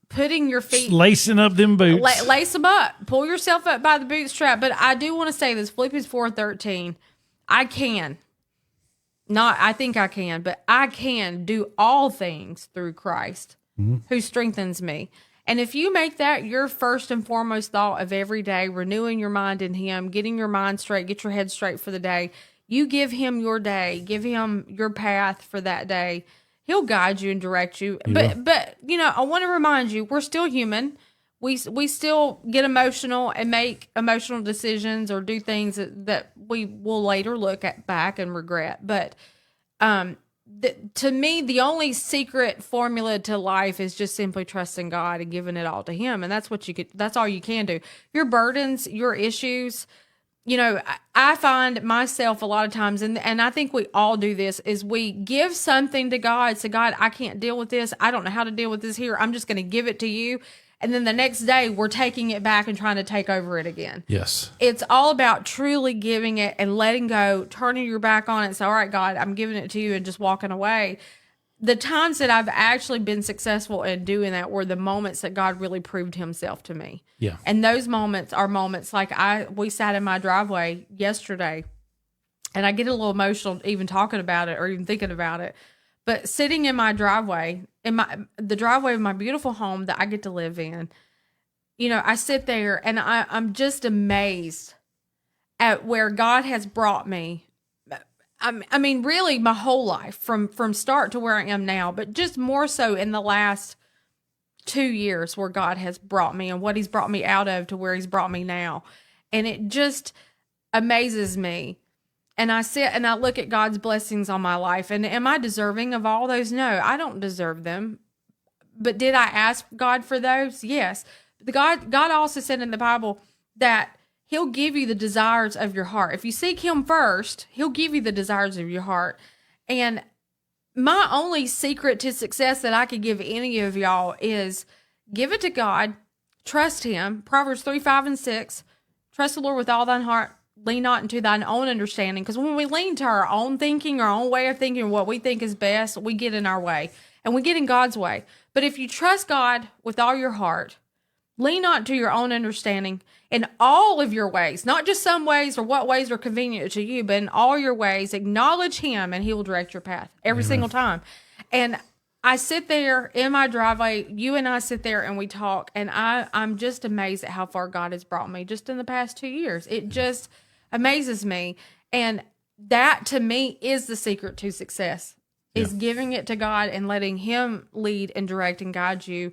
Speaker 2: putting your feet,
Speaker 1: just lacing up them boots.
Speaker 2: Lace them up. Pull yourself up by the bootstrap. But I do want to say this, Philippians 4:13, I can do all things through Christ who strengthens me. And if you make that your first and foremost thought of every day, renewing your mind in Him, getting your mind straight, get your head straight for the day, you give Him your day, give Him your path for that day. He'll guide you and direct you. But I want to remind you, we're still human. We still get emotional and make emotional decisions or do things that we will later look back and regret. But to me, the only secret formula to life is just simply trusting God and giving it all to Him. And that's all you can do. Your burdens, your issues, I find myself a lot of times, and I think we all do this, is we give something to God, say, God, I can't deal with this. I don't know how to deal with this here. I'm just going to give it to you. And then the next day we're taking it back and trying to take over it again.
Speaker 1: Yes.
Speaker 2: It's all about truly giving it and letting go, turning your back on it. So, all right, God, I'm giving it to you, and just walking away. The times that I've actually been successful in doing that were the moments that God really proved Himself to me.
Speaker 1: Yeah.
Speaker 2: And those moments are moments like we sat in my driveway yesterday, and I get a little emotional even talking about it or even thinking about it. But sitting in my driveway, the driveway of my beautiful home that I get to live in, I sit there and I'm just amazed at where God has brought me. I mean, really my whole life from start to where I am now, but just more so in the last 2 years where God has brought me and what He's brought me out of to where He's brought me now. And it just amazes me. And I sit and I look at God's blessings on my life. And am I deserving of all those? No, I don't deserve them. But did I ask God for those? Yes. God also said in the Bible that He'll give you the desires of your heart. If you seek Him first, He'll give you the desires of your heart. And my only secret to success that I could give any of y'all is give it to God, trust Him. Proverbs 3:5-6, trust the Lord with all thine heart. Lean not into thine own understanding. Because when we lean to our own thinking, our own way of thinking, what we think is best, we get in our way. And we get in God's way. But if you trust God with all your heart, lean not to your own understanding in all of your ways, not just some ways or what ways are convenient to you, but in all your ways, acknowledge Him and He will direct your path every single time. And I sit there in my driveway, you and I sit there and we talk, and I'm just amazed at how far God has brought me just in the past 2 years. It just amazes me. And that to me is the secret to success, is giving it to God and letting Him lead and direct and guide you,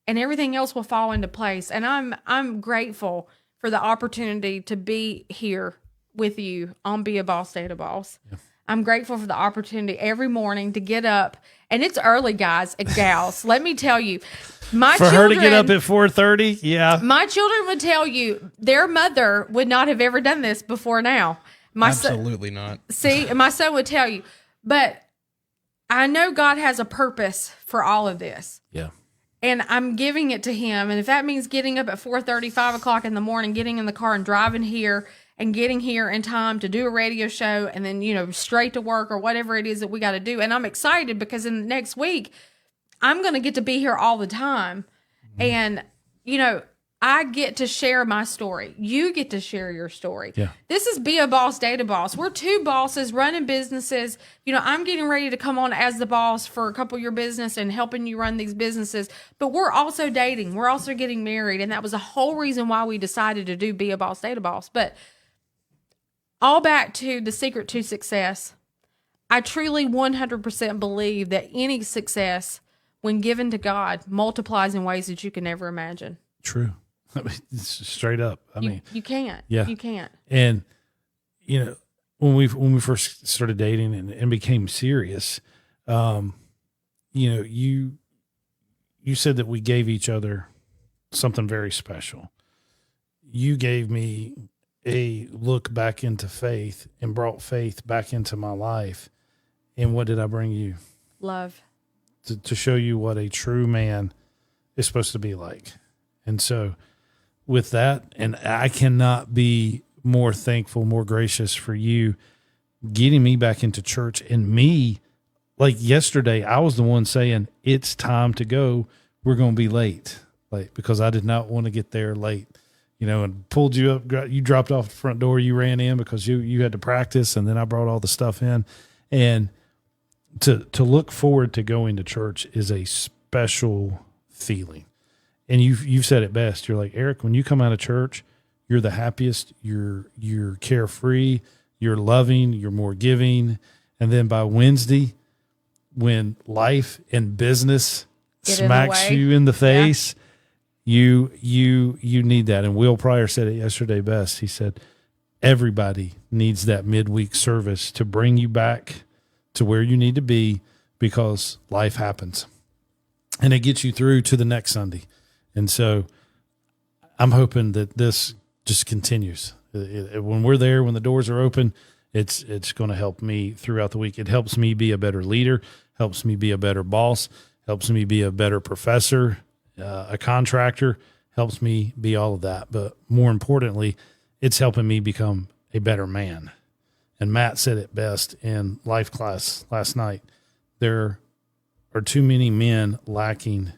Speaker 2: and everything else will fall into place. And I'm grateful for the opportunity to be here with you on Be a Boss, Stay a Boss. Yeah. I'm grateful for the opportunity every morning to get up, and it's early, guys and gals. Let me tell you,
Speaker 1: her to get up at 4:30, yeah.
Speaker 2: My children would tell you their mother would not have ever done this before now.
Speaker 3: Absolutely not.
Speaker 2: See, my son would tell you, but I know God has a purpose for all of this.
Speaker 1: Yeah.
Speaker 2: And I'm giving it to Him. And if that means getting up at 4:30, 5 o'clock in the morning, getting in the car and driving here and getting here in time to do a radio show and then, straight to work or whatever it is that we got to do. And I'm excited because in the next week, I'm going to get to be here all the time. And, I get to share my story. You get to share your story.
Speaker 1: Yeah.
Speaker 2: This is Be a Boss, Date a Boss. We're two bosses running businesses. I'm getting ready to come on as the boss for a couple of your business and helping you run these businesses. But we're also dating. We're also getting married. And that was the whole reason why we decided to do Be a Boss, Date a Boss. But all back to the secret to success. I truly 100% believe that any success, when given to God, multiplies in ways that you can never imagine.
Speaker 1: True. I mean, it's straight up.
Speaker 2: You can't.
Speaker 1: Yeah.
Speaker 2: You can't.
Speaker 1: And, when we first started dating and became serious, you said that we gave each other something very special. You gave me a look back into faith and brought faith back into my life. And what did I bring you?
Speaker 2: Love.
Speaker 1: To show you what a true man is supposed to be like. And so with that, and I cannot be more thankful, more gracious for you getting me back into church, and me, like yesterday, I was the one saying, it's time to go. We're going to be late, because I did not want to get there late, and pulled you up. You dropped off the front door. You ran in because you had to practice. And then I brought all the stuff in, and to look forward to going to church is a special feeling. And you've said it best. You're like, Eric, when you come out of church, you're the happiest, you're carefree, you're loving, you're more giving. And then by Wednesday, when life and business smacks you in the face, you need that. And Will Pryor said it yesterday best. He said, everybody needs that midweek service to bring you back to where you need to be because life happens and it gets you through to the next Sunday. And so I'm hoping that this just continues. When we're there, when the doors are open, it's going to help me throughout the week. It helps me be a better leader, helps me be a better boss, helps me be a better professor, a contractor, helps me be all of that. But more importantly, it's helping me become a better man. And Matt said it best in life class last night. There are too many men lacking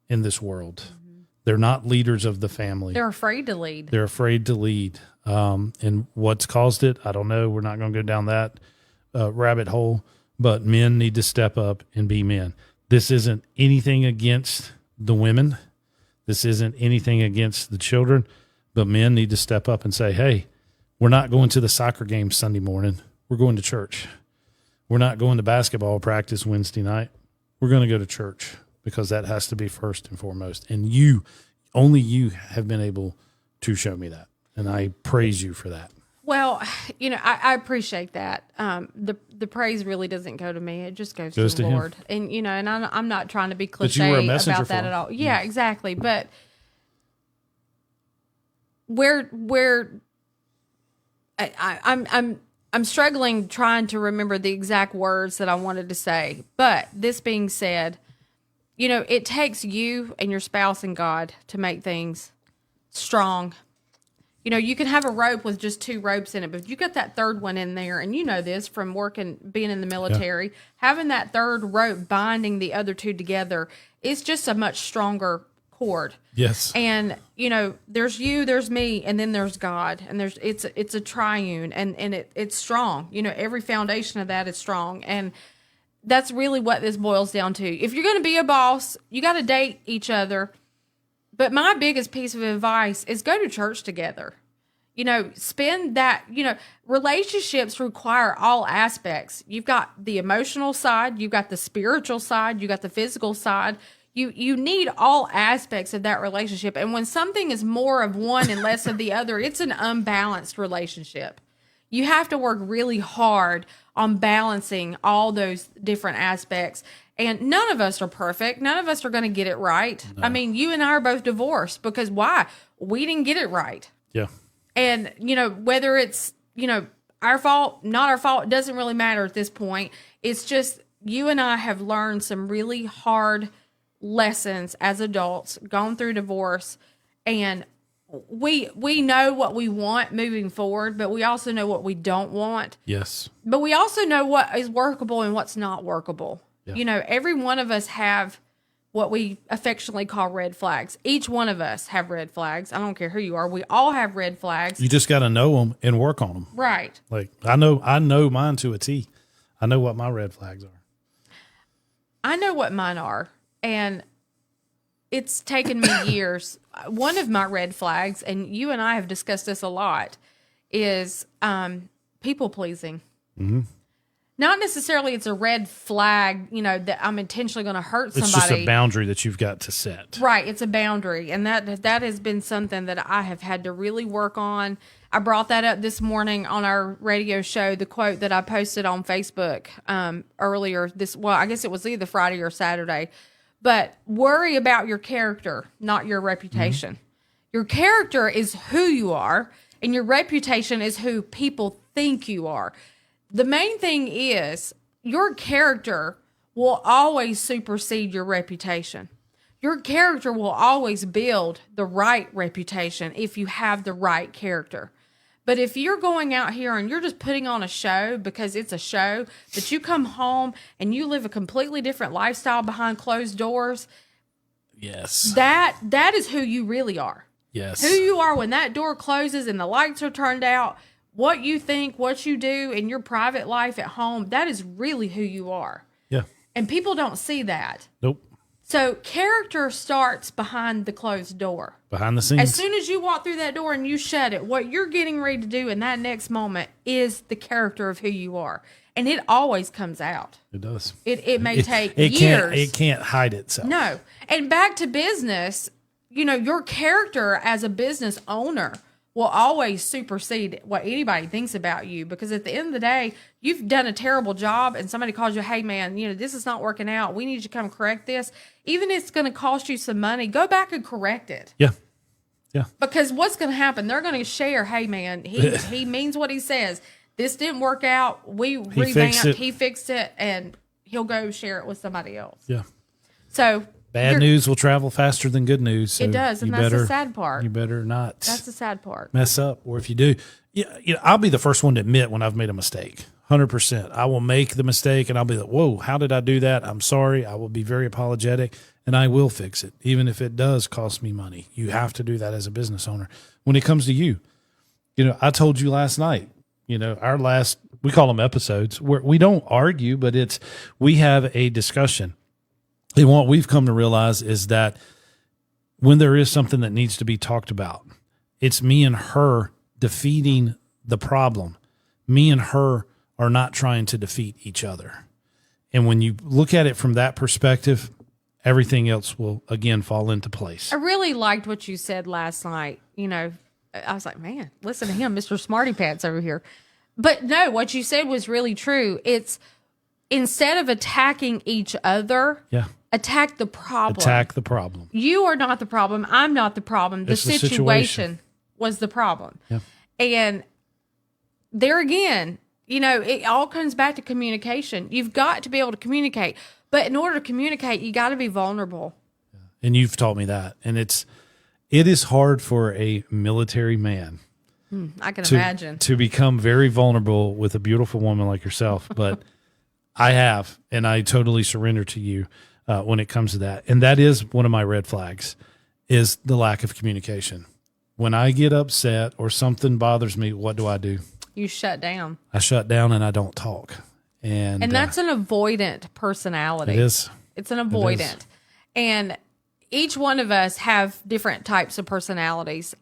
Speaker 1: in this world. Mm-hmm. They're not leaders of the family.
Speaker 2: They're afraid to lead.
Speaker 1: They're afraid to lead. And what's caused it, I don't know. We're not going to go down that rabbit hole. But men need to step up and be men. This isn't anything against the women. This isn't anything against the children. But men need to step up and say, hey, we're not going to the soccer game Sunday morning. We're going to church. We're not going to basketball practice Wednesday night. We're going to go to church because that has to be first and foremost. And you, only you have been able to show me that. And I praise you for that.
Speaker 2: Well, I appreciate that. The praise really doesn't go to me; it just goes to the Lord. Him. And I'm not trying to be cliche about that at all. Yeah, exactly. But where I'm struggling trying to remember the exact words that I wanted to say. But this being said, it takes you and your spouse and God to make things strong. You can have a rope with just 2 ropes in it, but if you got that third one in there, and this from being in the military, having that third rope binding the other 2 together is just a much stronger cord.
Speaker 1: Yes.
Speaker 2: And, there's you, there's me, and then there's God, and it's a triune, and it's strong. Every foundation of that is strong. And that's really what this boils down to. If you're going to be a boss, you got to date each other. But my biggest piece of advice is go to church together. Spend that, relationships require all aspects. You've got the emotional side, you've got the spiritual side, you got the physical side. You need all aspects of that relationship. And when something is more of one and less of the other, it's an unbalanced relationship. You have to work really hard on balancing all those different aspects. And none of us are perfect. None of us are going to get it right. No. I mean, you and I are both divorced because why? We didn't get it right.
Speaker 1: Yeah.
Speaker 2: And, whether it's, our fault, not our fault, it doesn't really matter at this point. It's just you and I have learned some really hard lessons as adults, gone through divorce, and we know what we want moving forward, but we also know what we don't want.
Speaker 1: Yes.
Speaker 2: But we also know what is workable and what's not workable. Yeah. Every one of us have what we affectionately call red flags. Each one of us have red flags. I don't care who you are. We all have red flags.
Speaker 1: You just got to know them and work on them.
Speaker 2: Right.
Speaker 1: Like I know mine to a T. I know what my red flags are.
Speaker 2: I know what mine are. And it's taken me years. One of my red flags, and you and I have discussed this a lot, is people pleasing. Mm-hmm. Not necessarily it's a red flag, that I'm intentionally going to hurt somebody.
Speaker 1: It's just a boundary that you've got to set.
Speaker 2: Right. It's a boundary. And that has been something that I have had to really work on. I brought that up this morning on our radio show, the quote that I posted on Facebook earlier I guess it was either Friday or Saturday. But worry about your character, not your reputation. Mm-hmm. Your character is who you are, and your reputation is who people think you are. The main thing is your character will always supersede your reputation. Your character will always build the right reputation if you have the right character. But if you're going out here and you're just putting on a show because it's a show, but you come home and you live a completely different lifestyle behind closed doors,
Speaker 1: yes,
Speaker 2: that is who you really are.
Speaker 1: Yes.
Speaker 2: Who you are when that door closes and the lights are turned out, what you think, what you do in your private life at home, that is really who you are.
Speaker 1: Yeah.
Speaker 2: And people don't see that.
Speaker 1: Nope.
Speaker 2: So character starts behind the closed door.
Speaker 1: Behind the scenes.
Speaker 2: As soon as you walk through that door and you shut it, what you're getting ready to do in that next moment is the character of who you are. And it always comes out.
Speaker 1: It does.
Speaker 2: It may take years.
Speaker 1: It can't hide itself.
Speaker 2: No. And back to business, your character as a business owner will always supersede what anybody thinks about you, because at the end of the day, you've done a terrible job and somebody calls you, hey man, this is not working out. We need you to come correct this. Even if it's going to cost you some money, go back and correct it.
Speaker 1: Yeah. Yeah.
Speaker 2: Because what's going to happen? They're going to share, hey man, he means what he says. This didn't work out. We revamped, he fixed it, and he'll go share it with somebody else.
Speaker 1: Yeah.
Speaker 2: So
Speaker 1: bad news will travel faster than good news. So
Speaker 2: it does, and that's the sad part.
Speaker 1: You better not.
Speaker 2: That's the sad part.
Speaker 1: Mess up, or if you do, I'll be the first one to admit when I've made a mistake. 100%. I will make the mistake, and I'll be like, "Whoa, how did I do that? I'm sorry." I will be very apologetic, and I will fix it, even if it does cost me money. You have to do that as a business owner. When it comes to you, I told you last night. Our last, we call them episodes, where we don't argue, but we have a discussion. And what we've come to realize is that when there is something that needs to be talked about, it's me and her defeating the problem. Me and her are not trying to defeat each other. And when you look at it from that perspective, everything else will again fall into place.
Speaker 2: I really liked what you said last night. I was like, man, listen to him, Mr. Smarty Pants over here. But no, what you said was really true. It's instead of attacking each other, attack the problem.
Speaker 1: Attack the problem.
Speaker 2: You are not the problem. I'm not the problem. The situation was the problem.
Speaker 1: Yeah.
Speaker 2: And there again, it all comes back to communication. You've got to be able to communicate. But in order to communicate, you got to be vulnerable.
Speaker 1: And you've taught me that. And it is hard for a military man.
Speaker 2: I can imagine.
Speaker 1: To become very vulnerable with a beautiful woman like yourself. But I have, and I totally surrender to you when it comes to that. And that is one of my red flags, is the lack of communication. When I get upset or something bothers me, what do?
Speaker 2: You shut down.
Speaker 1: I shut down and I don't talk. And
Speaker 2: that's an avoidant personality.
Speaker 1: It is.
Speaker 2: It's an avoidant. And each one of us have different types of personalities.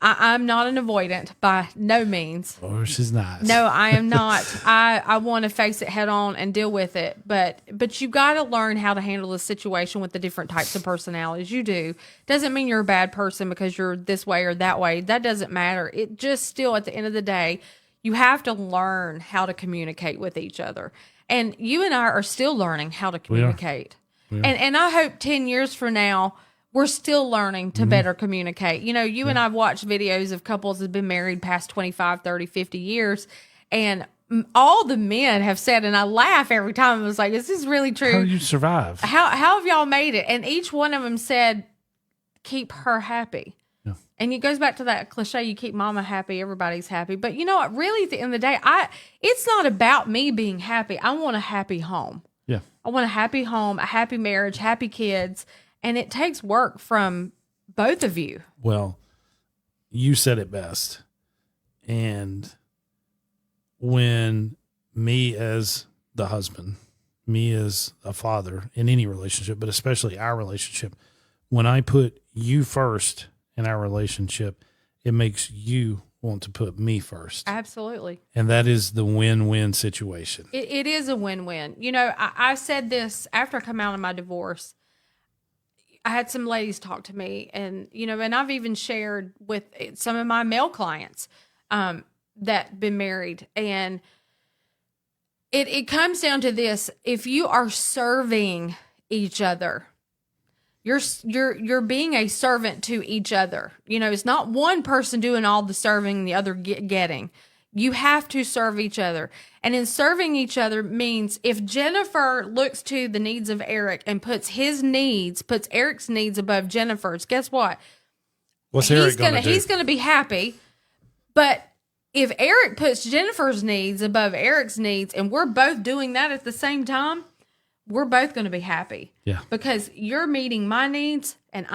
Speaker 2: I'm not an avoidant by no means.
Speaker 1: Oh, she's not.
Speaker 2: No, I am not. I want to face it head on and deal with it. But you got to learn how to handle the situation with the different types of personalities. You do. Doesn't mean you're a bad person because you're this way or that way. That doesn't matter. It just still, at the end of the day, you have to learn how to communicate with each other. And you and I are still learning how to communicate. We are. And I hope 10 years from now, we're still learning to better communicate. You and I've watched videos of couples that have been married past 25, 30, 50 years. And all the men have said, and I laugh every time. I was like, this is really true.
Speaker 1: How do you survive?
Speaker 2: How have y'all made it? And each one of them said, keep her happy. Yeah. And it goes back to that cliche, you keep mama happy, everybody's happy. But you know what? Really, at the end of the day, it's not about me being happy. I want a happy home.
Speaker 1: Yeah.
Speaker 2: I want a happy home, a happy marriage, happy kids. And it takes work from both of you. Well,
Speaker 1: you said it best. And when me as the husband, me as a father in any relationship, but especially our relationship, when I put you first in our relationship, it makes you want to put me first.
Speaker 2: Absolutely.
Speaker 1: And that is the win-win situation.
Speaker 2: It is a win-win. I said this after I come out of my divorce. I had some ladies talk to me, and I've even shared with some of my male clients that been married, and it comes down to this: if you are serving each other, you're being a servant to each other. It's not one person doing all the serving, and the other getting. You have to serve each other. And in serving each other means if Jennifer looks to the needs of Eric and puts Eric's needs above Jennifer's, guess what?
Speaker 1: What's Eric going to do?
Speaker 2: He's going to be happy. But if Eric puts Jennifer's needs above Eric's needs and we're both doing that at the same time, we're both going to be happy.
Speaker 1: Yeah.
Speaker 2: Because you're meeting my needs and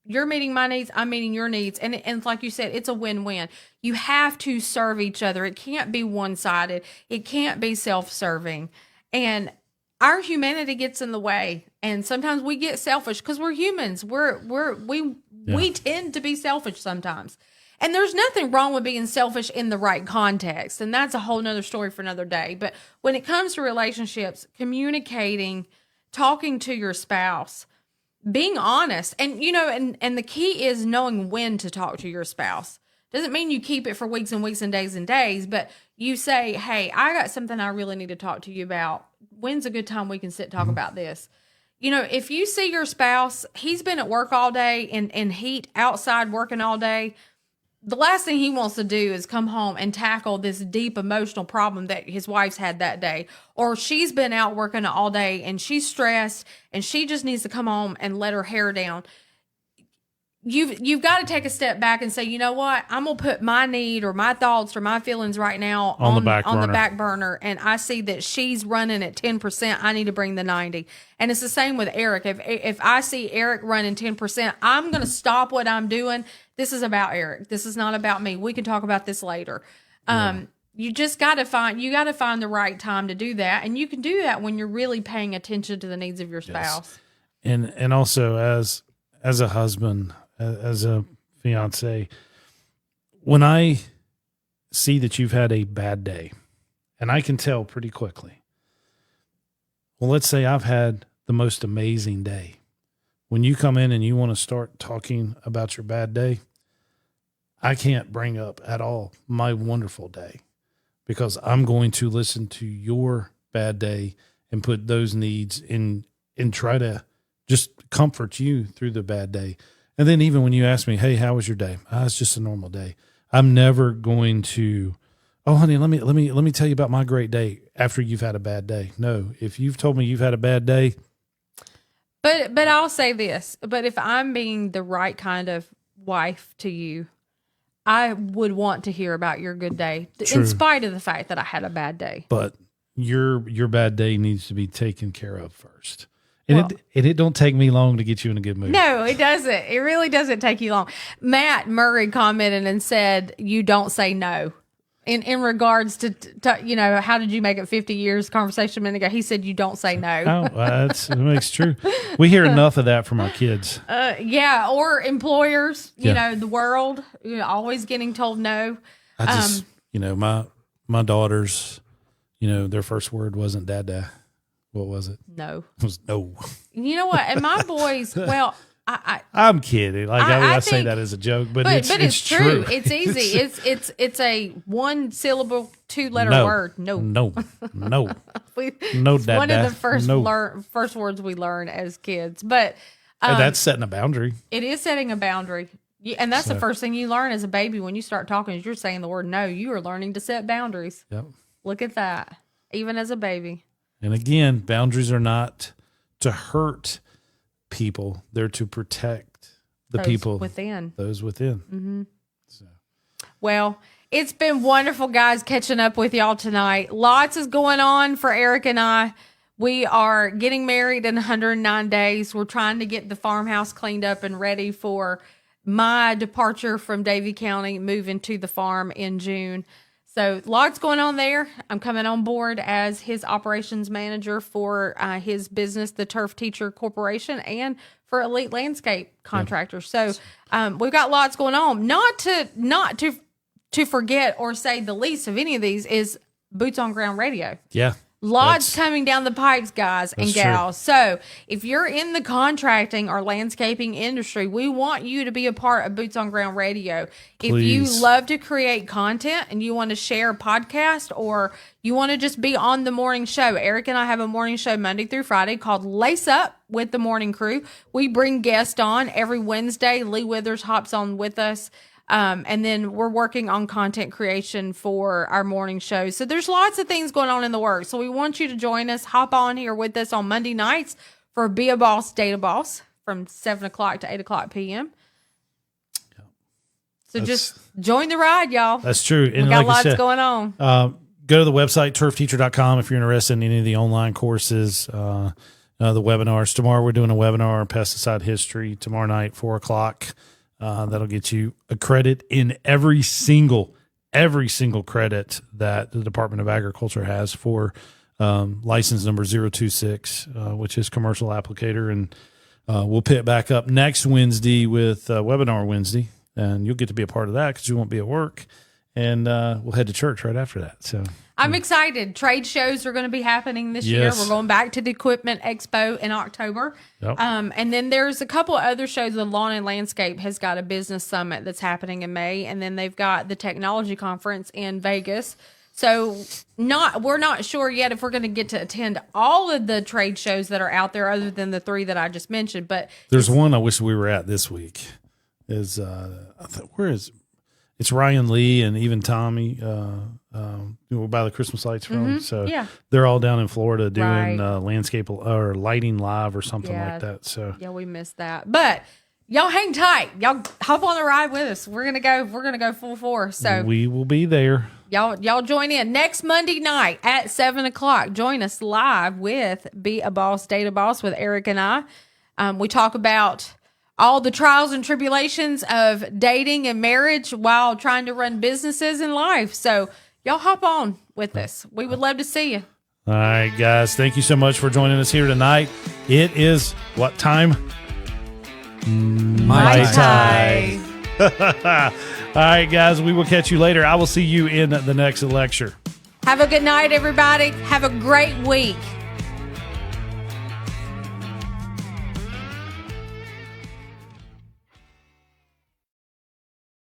Speaker 2: you're meeting my needs, I'm meeting your needs. And like you said, it's a win-win. You have to serve each other. It can't be one-sided. It can't be self-serving. And our humanity gets in the way. And sometimes we get selfish because we're humans. We tend to be selfish sometimes. And there's nothing wrong with being selfish in the right context. And that's a whole nother story for another day. But when it comes to relationships, communicating, talking to your spouse, being honest. And, and the key is knowing when to talk to your spouse. Doesn't mean you keep it for weeks and weeks and days, but you say, hey, I got something I really need to talk to you about. When's a good time we can sit and talk about this? If you see your spouse, he's been at work all day in heat outside working all day. The last thing he wants to do is come home and tackle this deep emotional problem that his wife's had that day. Or she's been out working all day and she's stressed and she just needs to come home and let her hair down. You've got to take a step back and say, you know what? I'm going to put my need or my thoughts or my feelings right now on the back burner. And I see that she's running at 10%. I need to bring the 90. And it's the same with Eric. If I see Eric running 10%, I'm going to stop what I'm doing. This is about Eric. This is not about me. We can talk about this later. You just got to find the right time to do that. And you can do that when you're really paying attention to the needs of your spouse.
Speaker 1: Yes. And also as a husband, as a fiance, when I see that you've had a bad day, and I can tell pretty quickly, well, let's say I've had the most amazing day. When you come in and you want to start talking about your bad day, I can't bring up at all my wonderful day because I'm going to listen to your bad day and put those needs in and try to just comfort you through the bad day. And then even when you ask me, hey, how was your day? It's just a normal day. I'm never going to, oh, honey, let me tell you about my great day after you've had a bad day. No, if you've told me you've had a bad day.
Speaker 2: But I'll say this, but if I'm being the right kind of wife to you, I would want to hear about your good day,
Speaker 1: True.
Speaker 2: In spite of the fact that I had a bad day.
Speaker 1: But your bad day needs to be taken care of first. And it don't take me long to get you in a good mood.
Speaker 2: No, it doesn't. It really doesn't take you long. Matt Murray commented and said, you don't say no. In regards to how did you make it 50 years conversation a minute ago? He said, you don't say no.
Speaker 1: Oh, it makes true. We hear enough of that from our kids.
Speaker 2: Or employers, the world, always getting told no.
Speaker 1: I just, my daughters, their first word wasn't dada. What was it?
Speaker 2: No.
Speaker 1: It was no.
Speaker 2: You know what? And my boys, well,
Speaker 1: I'm kidding. I say that as a joke, but it's true.
Speaker 2: It's easy. It's a one syllable, 2-letter word. No.
Speaker 1: No.
Speaker 2: No. One of the first words we learn as kids. But
Speaker 1: that's setting a boundary.
Speaker 2: It is setting a boundary. And that's the first thing you learn as a baby when you start talking is you're saying the word no. You are learning to set boundaries.
Speaker 1: Yep.
Speaker 2: Look at that. Even as a baby.
Speaker 1: And again, boundaries are not to hurt people. They're to protect those people
Speaker 2: within.
Speaker 1: Those within.
Speaker 2: Mm-hmm. So. Well, it's been wonderful, guys, catching up with y'all tonight. Lots is going on for Eric and I. We are getting married in 109 days. We're trying to get the farmhouse cleaned up and ready for my departure from Davie County, moving to the farm in June. So lots going on there. I'm coming on board as his operations manager for his business, the Turf Teacher Corporation, and for Elite Landscape Contractors. So we've got lots going on. Not to forget or say the least of any of these is Boots on Ground Radio.
Speaker 1: Yeah.
Speaker 2: Lots coming down the pipes, guys and gals. True. So if you're in the contracting or landscaping industry, we want you to be a part of Boots on Ground Radio. Please. If you love to create content and you want to share a podcast or you want to just be on the morning show, Eric and I have a morning show Monday through Friday called Lace Up with the Morning Crew. We bring guests on every Wednesday. Lee Withers hops on with us. And then we're working on content creation for our morning shows. So there's lots of things going on in the works. So we want you to join us. Hop on here with us on Monday nights for Be a Boss, Date a Boss from 7 o'clock to 8 o'clock p.m. So just join the ride, y'all.
Speaker 1: That's true.
Speaker 2: And we got lots going on.
Speaker 1: Go to the website, turfteacher.com, if you're interested in any of the online courses, the webinars. Tomorrow we're doing a webinar on pesticide history. Tomorrow night, 4 o'clock. That'll get you a credit in every single credit that the Department of Agriculture has for license number 026, which is commercial applicator. And we'll pick it back up next Wednesday with Webinar Wednesday, and you'll get to be a part of that because you won't be at work. and we'll head to church right after that. So
Speaker 2: I'm excited. Trade shows are going to be happening this year.
Speaker 1: Yes.
Speaker 2: We're going back to the Equipment Expo in October.
Speaker 1: Yep.
Speaker 2: And then there's a couple of other shows. The Lawn and Landscape has got a business summit that's happening in May. And then they've got the technology conference in Vegas. So we're not sure yet if we're going to get to attend all of the trade shows that are out there other than the 3 that I just mentioned. But
Speaker 1: there's one I wish we were at this week. Where is it's Ryan Lee and even Tommy we'll buy the Christmas lights from. So
Speaker 2: yeah.
Speaker 1: they're all down in Florida doing
Speaker 2: Right.
Speaker 1: landscape or lighting live or something
Speaker 2: Yeah.
Speaker 1: like that. So
Speaker 2: yeah, we missed that. But y'all hang tight. Y'all hop on the ride with us. We're gonna go full force. So
Speaker 1: we will be there.
Speaker 2: Y'all join in next Monday night at 7:00. Join us live with Be a Boss, Date a Boss with Eric and I. We talk about all the trials and tribulations of dating and marriage while trying to run businesses in life. So y'all hop on with us. We would love to see you.
Speaker 1: All right, guys. Thank you so much for joining us here tonight. It is what time?
Speaker 3: Mai
Speaker 2: Tai.
Speaker 1: All right, guys. We will catch you later. I will see you in the next lecture.
Speaker 2: Have a good night, everybody. Have a great week.